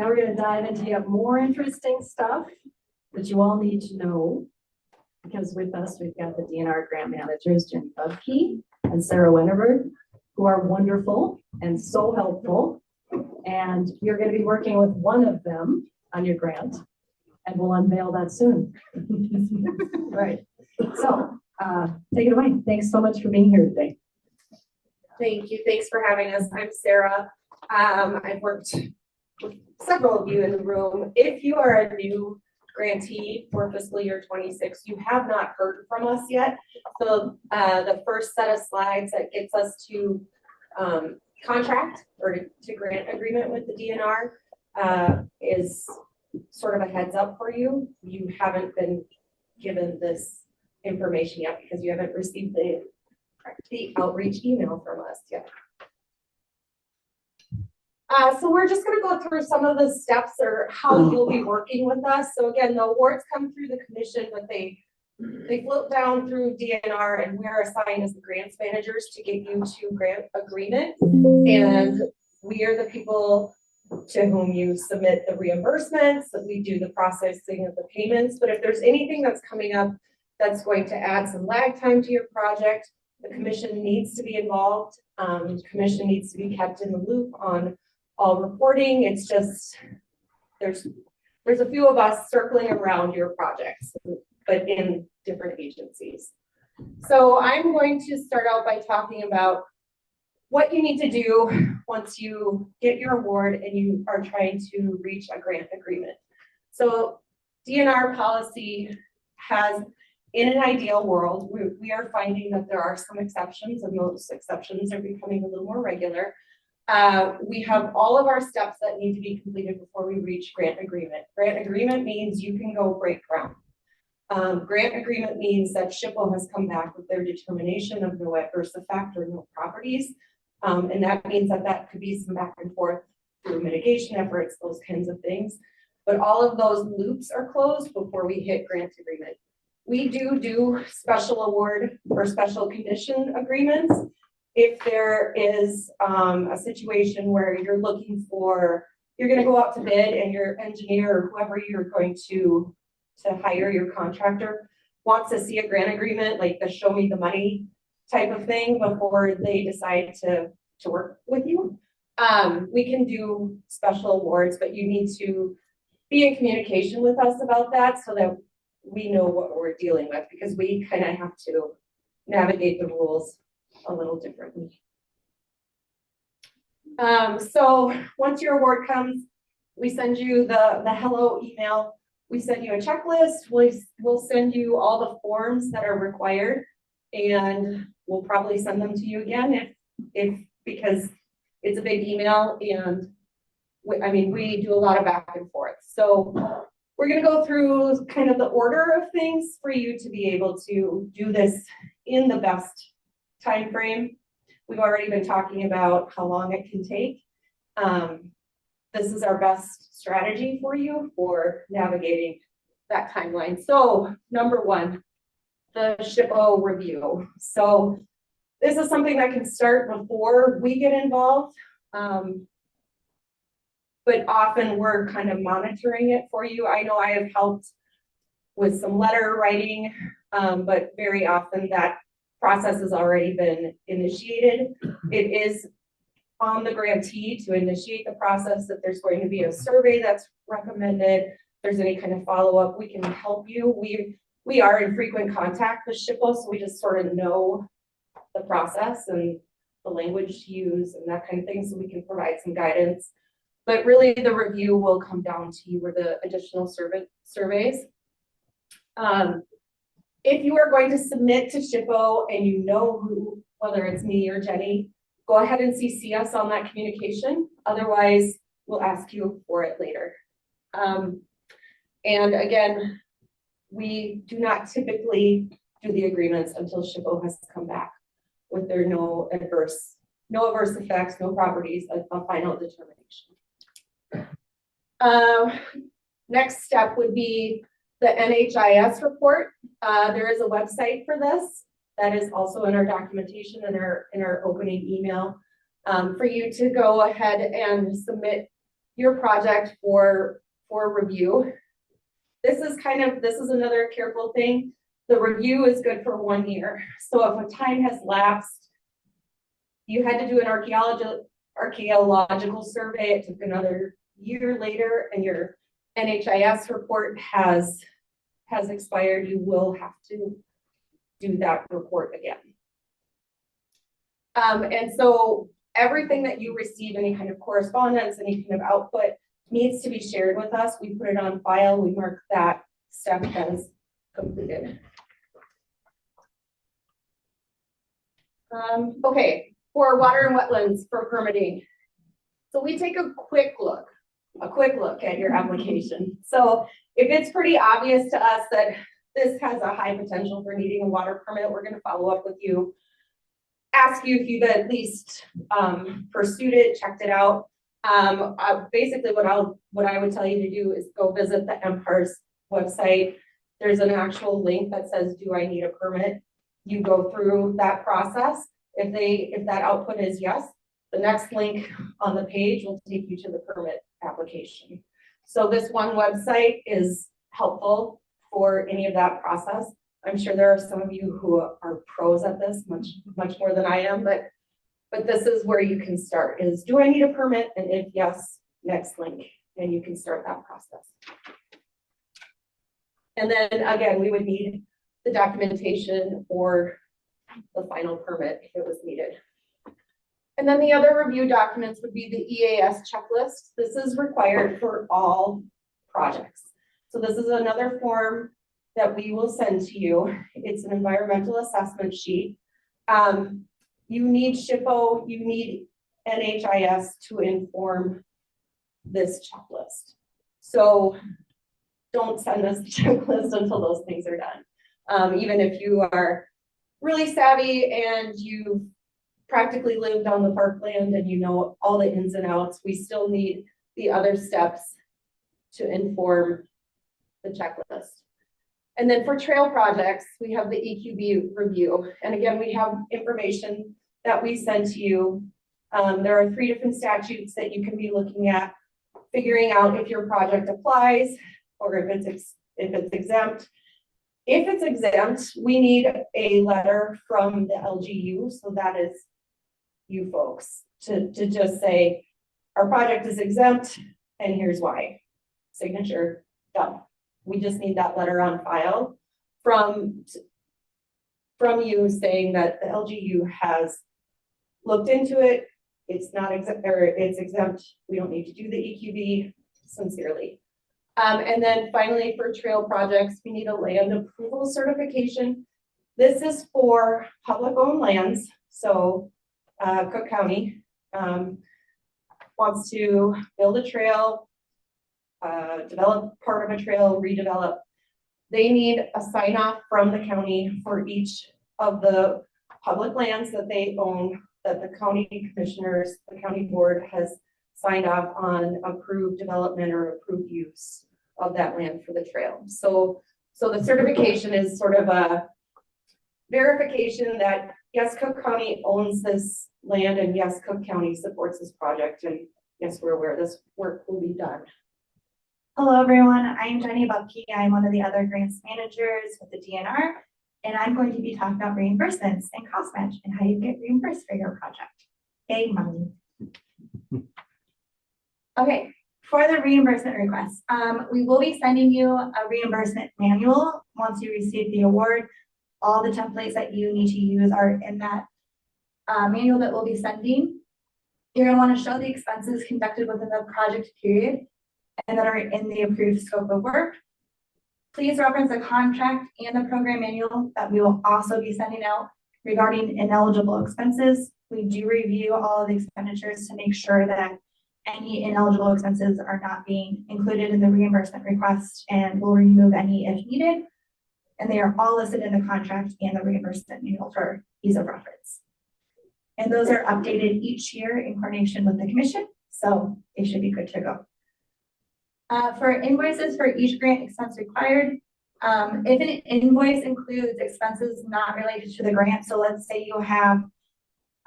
Now we're going to dive into yet more interesting stuff that you all need to know. Because with us, we've got the DNR grant managers, Jen Bubke and Sarah Winterberg, who are wonderful and so helpful. And you're going to be working with one of them on your grant, and we'll unveil that soon. Right. So take it away. Thanks so much for being here today. Thank you. Thanks for having us. I'm Sarah. I've worked with several of you in the room. If you are a new grantee for fiscal year 26, you have not heard from us yet. So the first set of slides that gets us to contract or to grant agreement with the DNR is sort of a heads up for you. You haven't been given this information yet because you haven't received the outreach email from us yet. So we're just going to go through some of the steps or how you'll be working with us. So again, the awards come through the commission, but they float down through DNR, and we're assigned as the grants managers to get you to grant agreement. And we are the people to whom you submit the reimbursements, that we do the processing of the payments. But if there's anything that's coming up that's going to add some lag time to your project, the commission needs to be involved. The commission needs to be kept in the loop on all reporting. It's just, there's a few of us circling around your projects, but in different agencies. So I'm going to start out by talking about what you need to do once you get your award and you are trying to reach a grant agreement. So DNR policy has, in an ideal world, we are finding that there are some exceptions, and those exceptions are becoming a little more regular. We have all of our steps that need to be completed before we reach grant agreement. Grant agreement means you can go break ground. Grant agreement means that SHPO has come back with their determination of no adverse effect or no properties. And that means that could be some back and forth through mitigation efforts, those kinds of things. But all of those loops are closed before we hit grant agreement. We do special award or special condition agreements. If there is a situation where you're looking for, you're going to go out to bid and your engineer or whoever you're going to hire, your contractor, wants to see a grant agreement, like the show me the money type of thing before they decide to work with you. We can do special awards, but you need to be in communication with us about that so that we know what we're dealing with, because we kind of have to navigate the rules a little differently. So once your award comes, we send you the hello email. We send you a checklist. We'll send you all the forms that are required, and we'll probably send them to you again if because it's a big email, and we do a lot of back and forth. So we're going to go through kind of the order of things for you to be able to do this in the best time frame. We've already been talking about how long it can take. This is our best strategy for you for navigating that timeline. So number one, the SHPO review. So this is something that can start before we get involved. But often we're kind of monitoring it for you. I know I have helped with some letter writing, but very often that process has already been initiated. It is on the grantee to initiate the process. If there's going to be a survey that's recommended, if there's any kind of follow-up, we can help you. We are in frequent contact with SHPO, so we just sort of know the process and the language to use and that kind of thing, so we can provide some guidance. But really the review will come down to you with the additional surveys. If you are going to submit to SHPO and you know who, whether it's me or Jenny, go ahead and CC us on that communication. Otherwise, we'll ask you for it later. And again, we do not typically do the agreements until SHPO has come back with their no adverse effects, no properties, a final determination. Next step would be the NHIS report. There is a website for this that is also in our documentation in our opening email for you to go ahead and submit your project for review. This is another careful thing. The review is good for 1 year. So if a time has lapsed, you had to do an archaeological survey, it took another year later, and your NHIS report has expired, you will have to do that report again. And so everything that you receive, any kind of correspondence, any kind of output, needs to be shared with us. We put it on file, we mark that step as completed. Okay, for water and wetlands for permitting. So we take a quick look at your application. So if it's pretty obvious to us that this has a high potential for needing a water permit, we're going to follow up with you, ask you if you've at least pursued it, checked it out. Basically what I would tell you to do is go visit the MPARS website. There's an actual link that says, do I need a permit? You go through that process. If that output is yes, the next link on the page will take you to the permit application. So this one website is helpful for any of that process. I'm sure there are some of you who are pros at this, much more than I am, but this is where you can start, is do I need a permit? And if yes, next link, and you can start that process. And then again, we would need the documentation or the final permit if it was needed. And then the other review documents would be the EAS checklist. This is required for all projects. So this is another form that we will send to you. It's an environmental assessment sheet. You need SHPO, you need NHIS to inform this checklist. So don't send us the checklist until those things are done. Even if you are really savvy and you've practically lived on the parkland and you know all the ins and outs, we still need the other steps to inform the checklist. And then for trail projects, we have the EQB review. And again, we have information that we send to you. There are 3 different statutes that you can be looking at, figuring out if your project applies or if it's exempt. If it's exempt, we need a letter from the LGU. So that is you folks to just say, our project is exempt and here's why. Signature, done. We just need that letter on file from you saying that the LGU has looked into it. It's not exempt, or it's exempt. We don't need to do the EQB. Sincerely. And then finally, for trail projects, we need a land approval certification. This is for public owned lands. So Cook County wants to build a trail, develop part of a trail, redevelop. They need a sign off from the county for each of the public lands that they own, that the county commissioners, the county board has signed off on approved development or approved use of that land for the trail. So the certification is sort of a verification that yes, Cook County owns this land, and yes, Cook County supports this project, and yes, we're aware this work will be done. Hello, everyone. I'm Jenny Bupke. I'm one of the other grants managers with the DNR, and I'm going to be talking about reimbursements and cost match and how you get reimbursed for your project. Big money. Okay, for the reimbursement request, we will be sending you a reimbursement manual once you receive the award. All the templates that you need to use are in that manual that we'll be sending. You're going to want to show the expenses conducted within the project period and that are in the approved scope of work. Please reference the contract and the program manual that we will also be sending out regarding ineligible expenses. We do review all of the expenditures to make sure that any ineligible expenses are not being included in the reimbursement request, and we'll remove any if needed. And they are all listed in the contract and the reimbursement manual for ease of reference. And those are updated each year in coordination with the commission, so they should be good to go. For invoices for each grant expense required, if an invoice includes expenses not related to the grant, so let's say you have,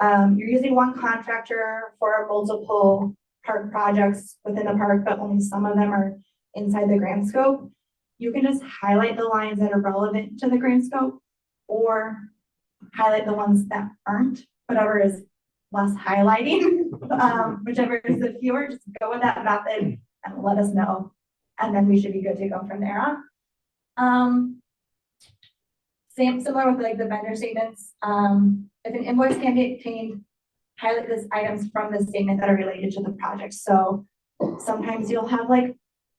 you're using one contractor for multiple park projects within the park, but only some of them are inside the grant scope. You can just highlight the lines that are relevant to the grant scope or highlight the ones that aren't, whatever is less highlighting, whichever is the fewer, just go with that method and let us know. And then we should be good to go from there on. Similar with like the vendor statements. If an invoice can be obtained, highlight those items from the statement that are related to the project. So sometimes you'll have like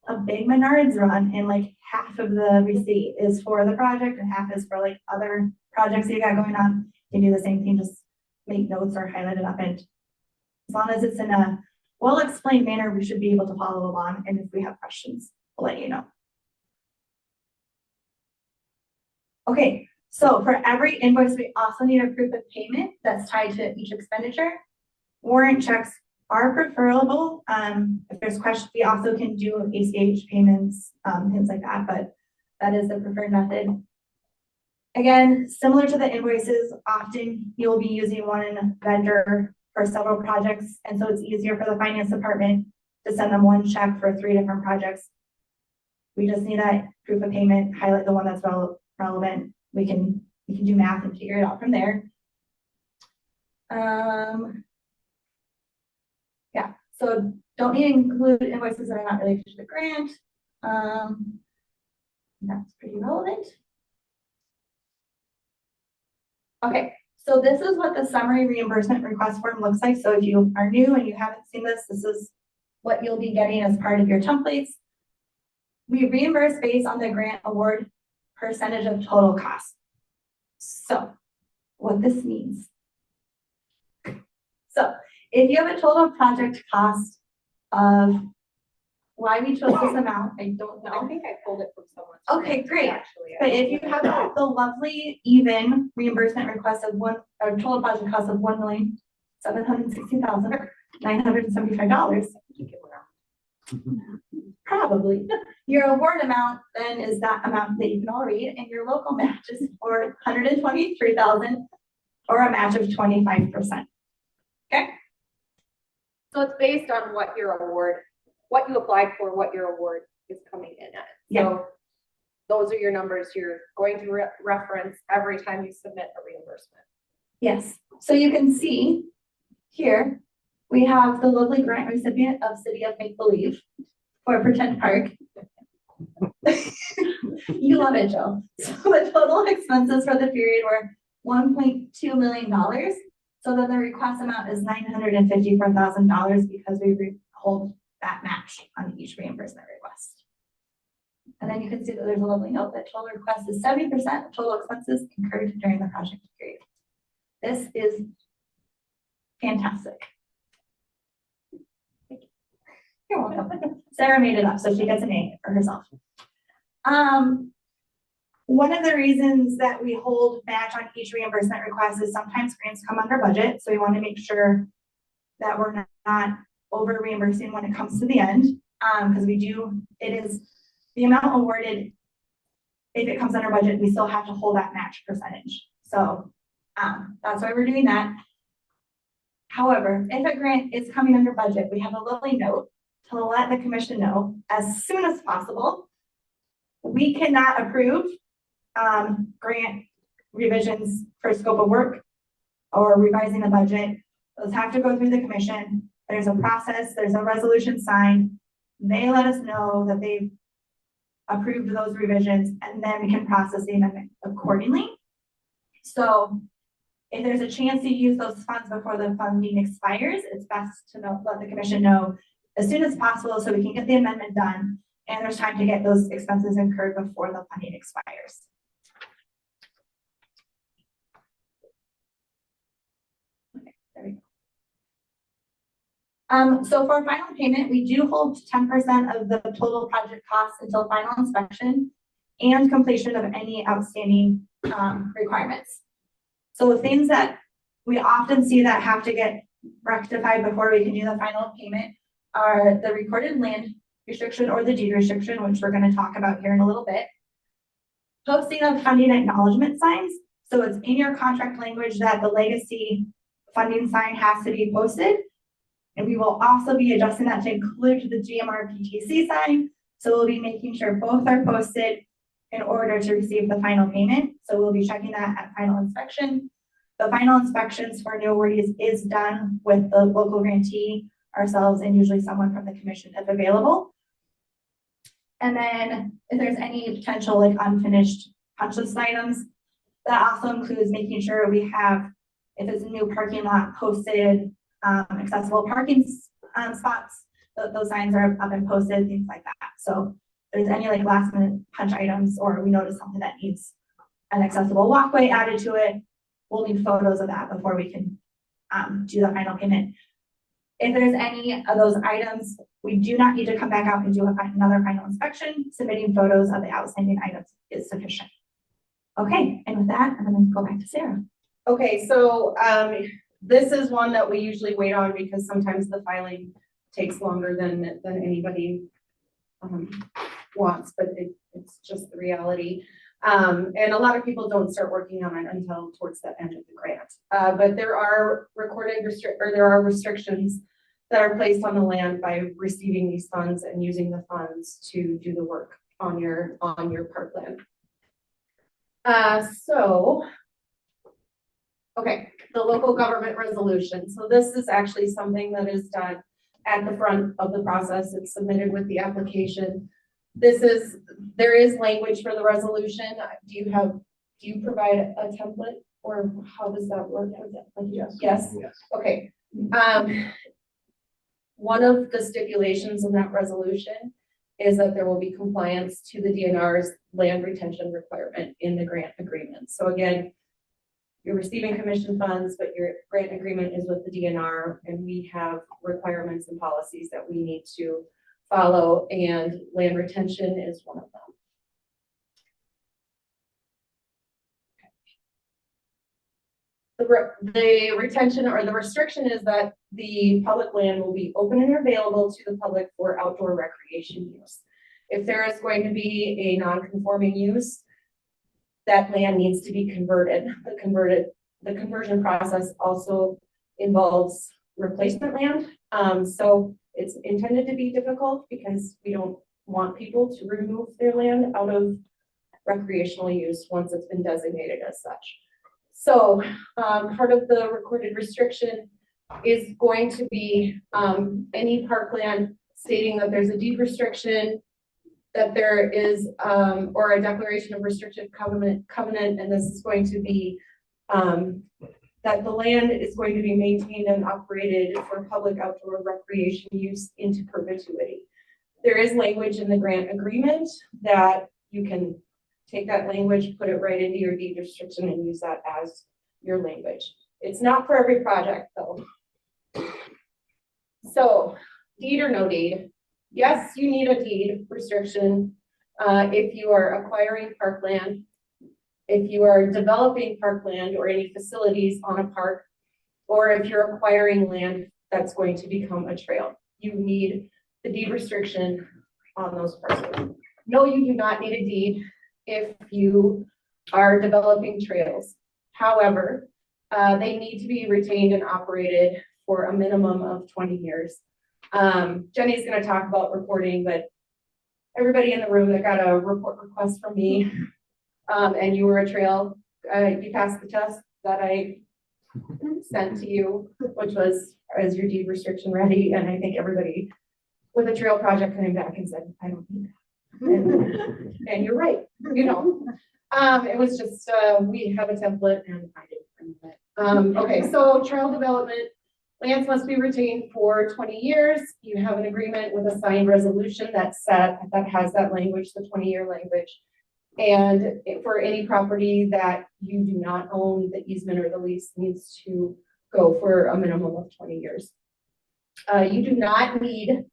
a big Menards run and like half of the receipt is for the project and half is for like other projects you got going on. You do the same thing, just make notes or highlight it up, and as long as it's in a well-explained manner, we should be able to follow along. And if we have questions, we'll let you know. Okay, so for every invoice, we also need a proof of payment that's tied to each expenditure. Warrant checks are preferable. If there's questions, we also can do ACH payments, things like that, but that is the preferred method. Again, similar to the invoices, often you'll be using one vendor for several projects, and so it's easier for the finance department to send them one check for 3 different projects. We just need that proof of payment, highlight the one that's relevant. We can do math and figure it out from there. Yeah, so don't need to include invoices that are not related to the grant. That's pretty relevant. Okay, so this is what the summary reimbursement request form looks like. So if you are new and you haven't seen this, this is what you'll be getting as part of your templates. We reimburse based on the grant award percentage of total cost. So what this means. So if you have a total project cost of, why we chose this amount, I don't know. I think I pulled it from someone. Okay, great. Actually, But if you have the lovely even reimbursement request of or total project cost of $1,760,975, probably your award amount then is that amount that you can all read, and your local match is for $123,000 or a match of 25%. Okay. So it's based on what your award, what you applied for, what your award is coming in at. Yeah. So those are your numbers you're going to reference every time you submit a reimbursement. Yes. So you can see here, we have the lovely grant recipient of City of Make Believe for Pretend Park. You love it, Joe. So the total expenses for the period were $1.2 million. So then the request amount is $954,000 because we hold that match on each reimbursement request. And then you can see that there's a lovely note that total request is 70% of total expenses incurred during the project period. This is fantastic. You're welcome. Sarah made it up, so she gets an A for herself. One of the reasons that we hold match on each reimbursement request is sometimes grants come under budget, so we want to make sure that we're not over reimbursing when it comes to the end, because it is the amount awarded. If it comes under budget, we still have to hold that match percentage. So that's why we're doing that. However, if a grant is coming under budget, we have a lovely note to let the commission know as soon as possible. We cannot approve grant revisions for scope of work or revising the budget. Those have to go through the commission. There's a process, there's a resolution signed. They let us know that they've approved those revisions, and then we can process the amendment accordingly. So if there's a chance to use those funds before the funding expires, it's best to let the commission know as soon as possible so we can get the amendment done and there's time to get those expenses incurred before the funding expires. Okay, there we go. So for final payment, we do hold 10% of the total project costs until final inspection and completion of any outstanding requirements. So the things that we often see that have to get rectified before we can do the final payment are the recorded land restriction or the deed restriction, which we're going to talk about here in a little bit. Posting of funding acknowledgement signs. So it's in your contract language that the legacy funding sign has to be posted. And we will also be adjusting that to include the GMR PTC sign. So we'll be making sure both are posted in order to receive the final payment. So we'll be checking that at final inspection. The final inspections for new awardees is done with the local grantee, ourselves, and usually someone from the commission if available. And then if there's any potential like unfinished punch list items, that also includes making sure we have, if it's a new parking lot, posted accessible parking spots. Those signs are up and posted, things like that. So if there's any like last minute punch items, or we notice something that needs an accessible walkway added to it, we'll need photos of that before we can do the final payment. If there's any of those items, we do not need to come back out and do another final inspection. Submitting photos of the outstanding items is sufficient. Okay, and with that, I'm going to go back to Sarah. Okay, so this is one that we usually wait on because sometimes the filing takes longer than anybody wants, but it's just the reality. And a lot of people don't start working on it until towards the end of the grant. But there are restrictions that are placed on the land by receiving these funds and using the funds to do the work on your parkland. Okay, the local government resolution. So this is actually something that is done at the front of the process. It's submitted with the application. There is language for the resolution. Do you provide a template, or how does that work? Yes. Yes. Okay. One of the stipulations in that resolution is that there will be compliance to the DNR's land retention requirement in the grant agreement. So again, you're receiving commission funds, but your grant agreement is with the DNR, and we have requirements and policies that we need to follow, and land retention is one of them. The retention or the restriction is that the public land will be open and available to the public for outdoor recreation use. If there is going to be a non-conforming use, that land needs to be converted. The conversion process also involves replacement land. So it's intended to be difficult because we don't want people to remove their land out of recreational use once it's been designated as such. So part of the recorded restriction is going to be any parkland stating that there's a deed restriction, that there is, or a declaration of restrictive covenant, and this is going to be that the land is going to be maintained and operated for public outdoor recreation use into perpetuity. There is language in the grant agreement that you can take that language, put it right into your deed restriction, and use that as your language. It's not for every project though. So deed or no deed? Yes, you need a deed restriction if you are acquiring parkland, if you are developing parkland or any facilities on a park, or if you're acquiring land that's going to become a trail. You need the deed restriction on those parcels. No, you do not need a deed if you are developing trails. However, they need to be retained and operated for a minimum of 20 years. Jenny's going to talk about reporting, but everybody in the room that got a report request from me and you were a trail, you passed the test that I sent to you, which was, is your deed restriction ready? And I think everybody with a trail project came back and said, I don't need that. And you're right, you know. It was just, we have a template and I didn't print it. Okay, so trail development. Lands must be retained for 20 years. You have an agreement with a signed resolution that has that language, the 20-year language. And for any property that you do not own, the easement or the lease needs to go for a minimum of 20 years. You do not need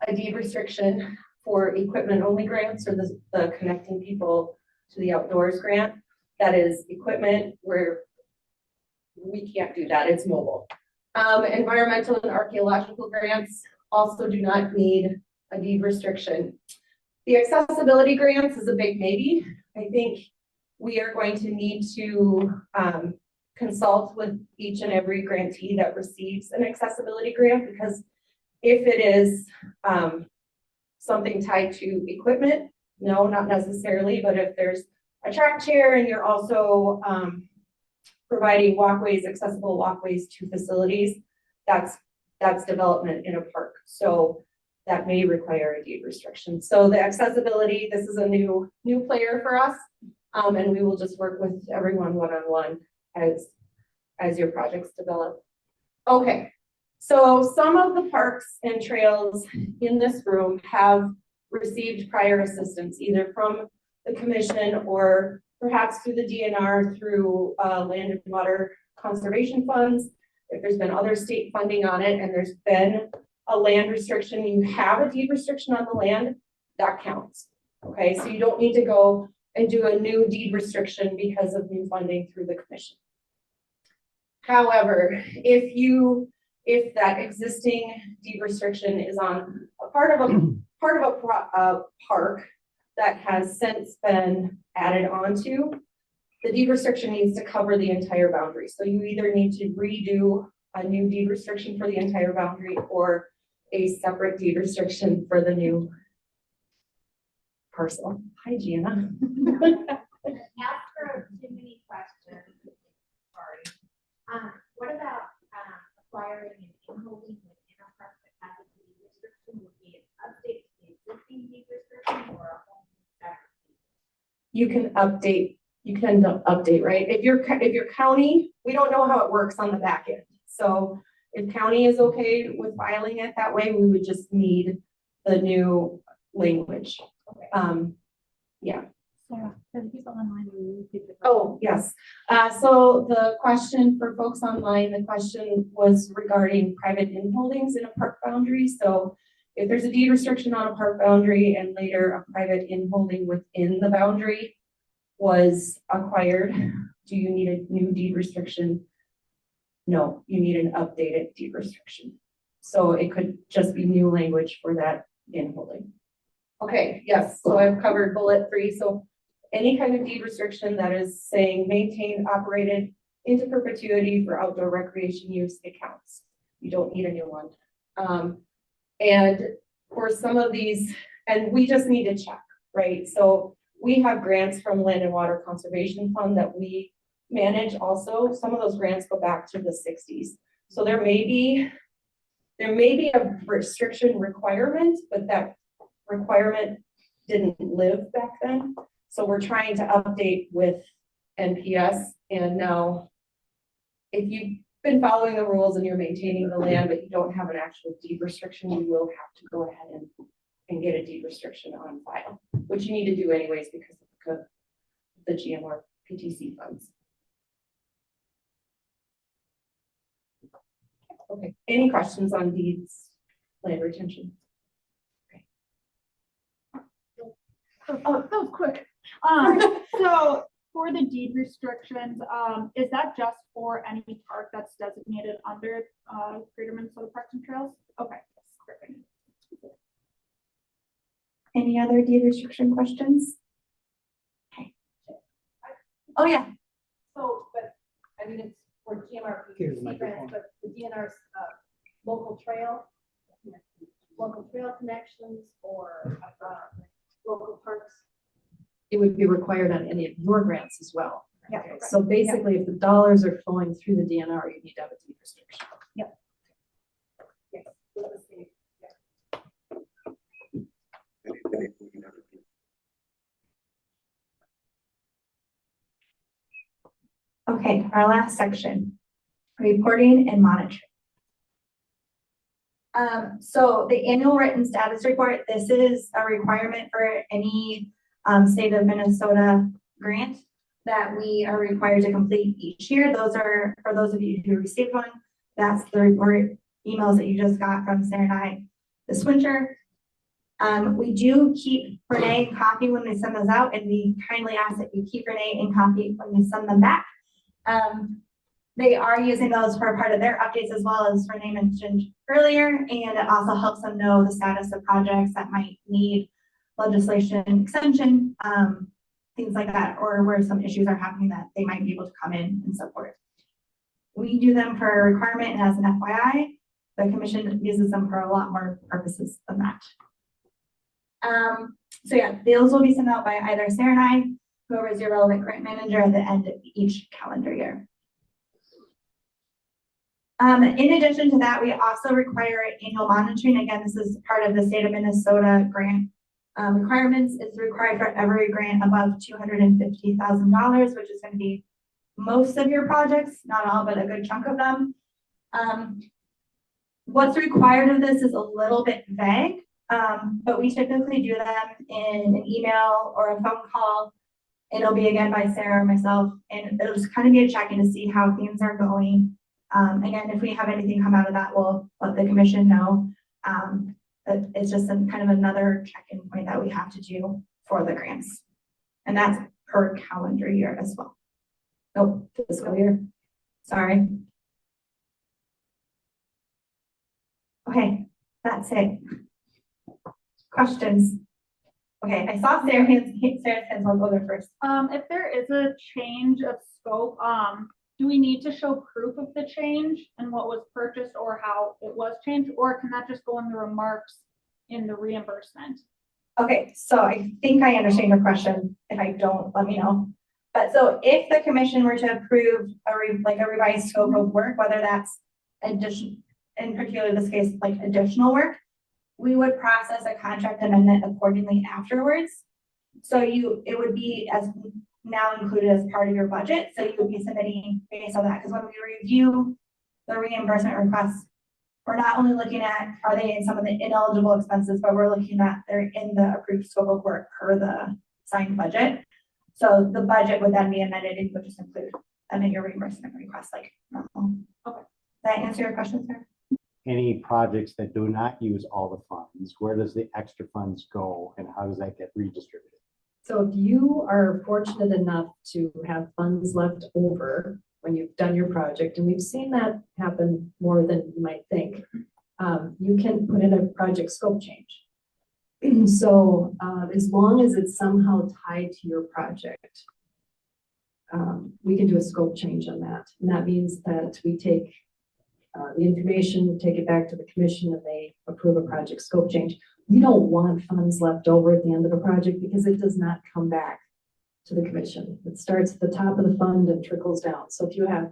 a deed restriction for equipment only grants or the connecting people to the outdoors grant. That is equipment where we can't do that, it's mobile. Environmental and archaeological grants also do not need a deed restriction. The accessibility grants is a big maybe. I think we are going to need to consult with each and every grantee that receives an accessibility grant, because If it is, something tied to equipment, no, not necessarily, but if there's a track chair and you're also, providing walkways, accessible walkways to facilities, that's development in a park. So that may require a deed restriction. So the accessibility, this is a new player for us. And we will just work with everyone one-on-one as your projects develop. Okay, so some of the parks and trails in this room have received prior assistance, either from the commission or perhaps through the DNR through land and water conservation funds. If there's been other state funding on it and there's been a land restriction, you have a deed restriction on the land, that counts. Okay, so you don't need to go and do a new deed restriction because of new funding through the commission. However, if that existing deed restriction is on a part of a park that has since been added onto, the deed restriction needs to cover the entire boundary. So you either need to redo a new deed restriction for the entire boundary or a separate deed restriction for the new parcel. Hi, Gianna. Ask her too many questions. Sorry. What about acquiring an in-holding within a park that has a deed restriction? Would be an update to the existing deed restriction or a whole new separate? You can update, right? If your county, we don't know how it works on the back end. So if county is okay with filing it that way, we would just need the new language. Yeah. Sarah, for the people online, will you repeat the question? Oh, yes. So the question for folks online, the question was regarding private inholdings in a park boundary. So if there's a deed restriction on a park boundary and later a private inholding within the boundary was acquired, do you need a new deed restriction? No, you need an updated deed restriction. So it could just be new language for that inholding. Okay, yes, so I've covered bullet 3. So any kind of deed restriction that is saying maintained, operated into perpetuity for outdoor recreation use, it counts. You don't need a new one. And for some of these, and we just need to check, right? So we have grants from Land and Water Conservation Fund that we manage also. Some of those grants go back to the 60s. So there may be a restriction requirement, but that requirement didn't live back then. So we're trying to update with NPS. And now if you've been following the rules and you're maintaining the land, but you don't have an actual deed restriction, you will have to go ahead and get a deed restriction on file, which you need to do anyways because of the GMR PTC funds. Okay, any questions on deeds, land retention? Oh, that was quick. So for the deed restrictions, is that just for any park that's designated under Greater Minnesota Parks and Trails? Okay, perfect. Any other deed restriction questions? Okay. Oh, yeah. So, but I mean, it's for DNR Here's the PTC grants, microphone. but the DNR's local trail connections or local parks. It would be required on any of your grants as well. Yeah. Okay, so basically, if the dollars are flowing through the DNR, you need to have a deed restriction. Yep. Yes. Let us see. Okay, our last section, reporting and monitoring. So the annual written status report, this is a requirement for any state of Minnesota grant that we are required to complete each year. Those are, for those of you who received one, that's the report emails that you just got from Sarah and I this winter. We do keep Renee in copy when we send those out, and we kindly ask that you keep Renee in copy when you send them back. They are using those for a part of their updates as well, as Renee mentioned earlier, and it also helps them know the status of projects that might need legislation extension, things like that, or where some issues are happening that they might be able to come in and support. We do them for a requirement and as an FYI. the commission uses them for a lot more purposes than that. So yeah, those will be sent out by either Sarah and I, whoever is your relevant grant manager at the end of each calendar year. In addition to that, we also require annual monitoring. Again, this is part of the state of Minnesota grant requirements. It's required for every grant above $250,000, which is going to be most of your projects, not all, but a good chunk of them. What's required of this is a little bit vague, but we typically do them in an email or a phone call. It'll be again by Sarah or myself, and it'll just kind of be a check-in to see how things are going. Again, if we have anything come out of that, we'll let the commission know. But it's just kind of another check-in point that we have to do for the grants. And that's per calendar year as well. Nope, fiscal year. Sorry. Okay, that's it. Questions? Okay, I saw Sarah's hands. I'll go there first. If there is a change of scope, do we need to show proof of the change and what was purchased or how it was changed, or can that just go in the remarks in the reimbursement? Okay, so I think I understand your question. If I don't, let me know. But so if the commission were to approve a revised scope of work, whether that's addition, in particular this case, like additional work, we would process a contract amendment accordingly afterwards. So it would be as now included as part of your budget. So you would be submitting based on that. Because when we review the reimbursement requests, we're not only looking at, are they in some of the ineligible expenses, but we're looking at they're in the approved scope of work per the signed budget. So the budget would then be amended and you would just include them in your reimbursement request like normal. Okay. Does that answer your question, sir? Any projects that do not use all the funds, where does the extra funds go and how does that get redistributed? So if you are fortunate enough to have funds left over when you've done your project, and we've seen that happen more than you might think, you can put in a project scope change. So as long as it's somehow tied to your project, we can do a scope change on that. And that means that we take the information, take it back to the commission, and they approve a project scope change. We don't want funds left over at the end of a project because it does not come back to the commission. It starts at the top of the fund and trickles down. So if you have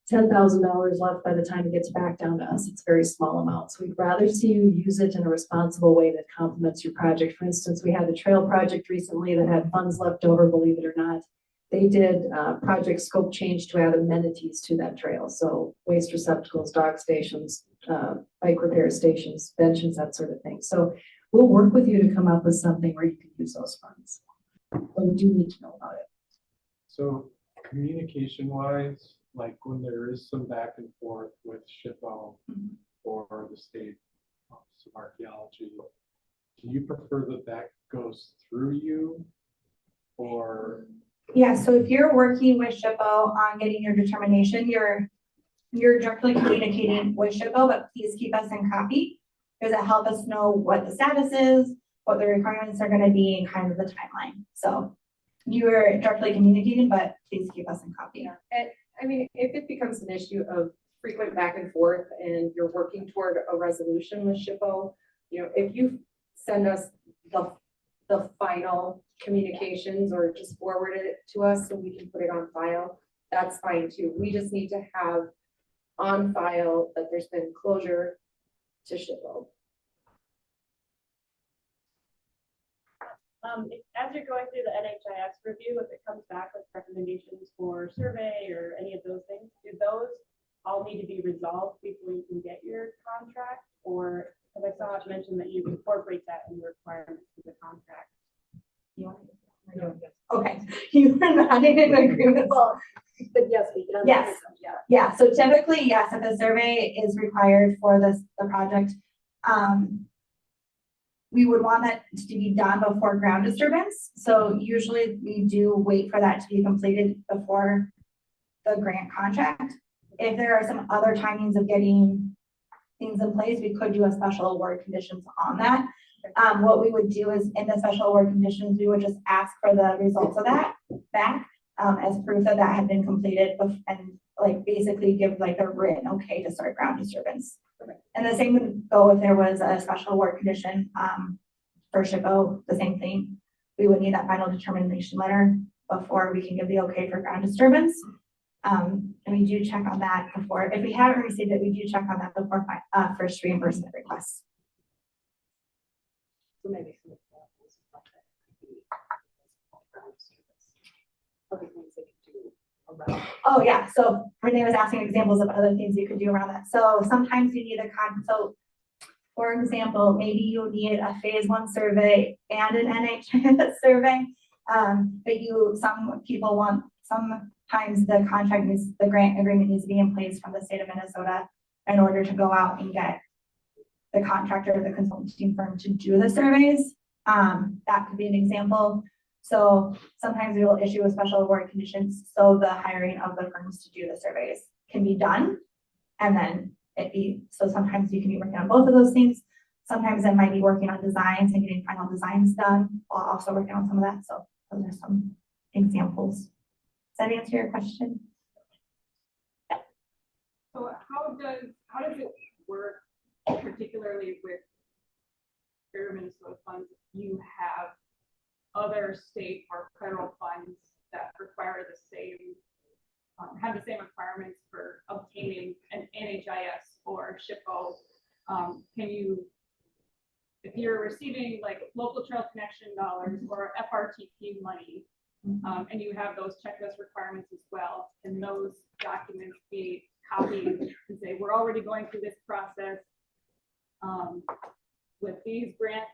$10,000 left by the time it gets back down to us, it's a very small amount. So we'd rather see you use it in a responsible way that complements your project. For instance, we had a trail project recently that had funds left over, believe it or not. They did project scope change to add amenities to that trail. So waste receptacles, dog stations, bike repair stations, benches, that sort of thing. So we'll work with you to come up with something where you can use those funds. But we do need to know about it. So communication wise, like when there is some back and forth with SHPO or the state Office of Archaeology, do you prefer that goes through you or? Yeah, so if you're working with SHPO on getting your determination, you're directly communicating with SHPO, but please keep us in copy because it helps us know what the status is, what the requirements are going to be, and kind of the timeline. So you are directly communicating, but please keep us in copy. Yeah. And I mean, if it becomes an issue of frequent back and forth and you're working toward a resolution with SHPO, you know, if you send us the final communications or just forward it to us so we can put it on file, that's fine too. We just need to have on file that there's been closure to SHPO. As you're going through the NHIS review, if it comes back with recommendations for survey or any of those things, do those all need to be resolved before you can get your contract? Or, because I saw it mentioned that you incorporate that in the requirements of the contract. Okay, you are nodding in agreement. Well, but yes, we can. Yes. Yeah. Yeah, so typically, yes, if a survey is required for the project, we would want that to be done before ground disturbance. So usually we do wait for that to be completed before the grant contract. If there are some other timings of getting things in place, we could do a special award conditions on that. What we would do is in the special award conditions, we would just ask for the results of that back as proof that that had been completed and like basically give like a written okay to start ground disturbance. And the same would go if there was a special award condition, for SHPO, the same thing. We would need that final determination letter before we can give the okay for ground disturbance. And we do check on that before, if we haven't received it, we do check on that before, first reimbursement request. So maybe some examples of that could be ground disturbance. Other things they could do around. Oh, yeah, so Renee was asking examples of other things you could do around that. So sometimes you need so for example, maybe you need a phase 1 survey and an NHS survey. But some people want, sometimes the grant agreement needs to be in place from the state of Minnesota in order to go out and get the contractor or the consulting firm to do the surveys. That could be an example. So sometimes we will issue a special award conditions so the hiring of the firms to do the surveys can be done. And then so sometimes you can be working on both of those things. Sometimes it might be working on designs and getting final designs done while also working on some of that. So those are some examples. Does that answer your question? So how does it work, particularly with Greater Minnesota funds, if you have other state or federal funds that require the same, have the same requirements for obtaining an NHIS or SHPO? Can you, if you're receiving like local trail connection dollars or FRTP money, and you have those checklist requirements as well, can those documents be copied and say, we're already going through this process with these grants?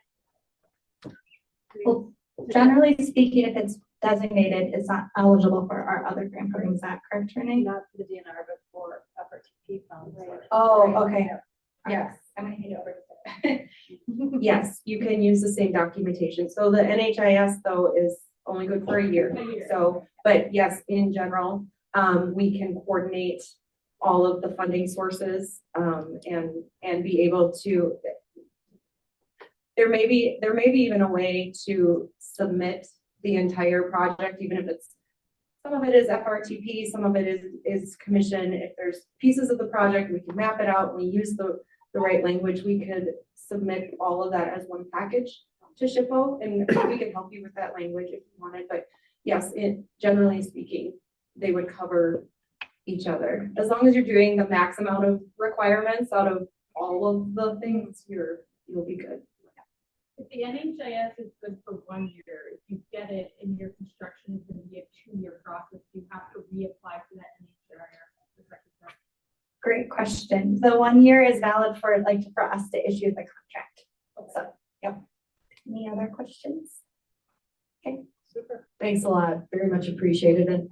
Well, generally speaking, if it's designated, it's not eligible for our other grant programs. Is that correct, Renee? Not for the DNR, but for FRTP funds. Oh, okay. Yes. I'm gonna hand it over to Yes, you can use the same documentation. So the NHIS though is only good for a year. A year. So, but yes, in general, we can coordinate all of the funding sources, and be able to, there may be even a way to submit the entire project, even if it's, some of it is FRTP, some of it is commission. If there's pieces of the project, we can map it out. We use the right language. We could submit all of that as one package to SHPO, and we can help you with that language if you wanted. But yes, generally speaking, they would cover each other. As long as you're doing the max amount of requirements out of all of the things, you'll be good. If the NHIS is good for 1 year, if you get it and your construction is going to be a 2-year process, you have to reapply for that NHIS. Great question. The 1 year is valid for us to issue the contract. So, yep. Any other questions? Okay. Super. Thanks a lot. Very much appreciated. And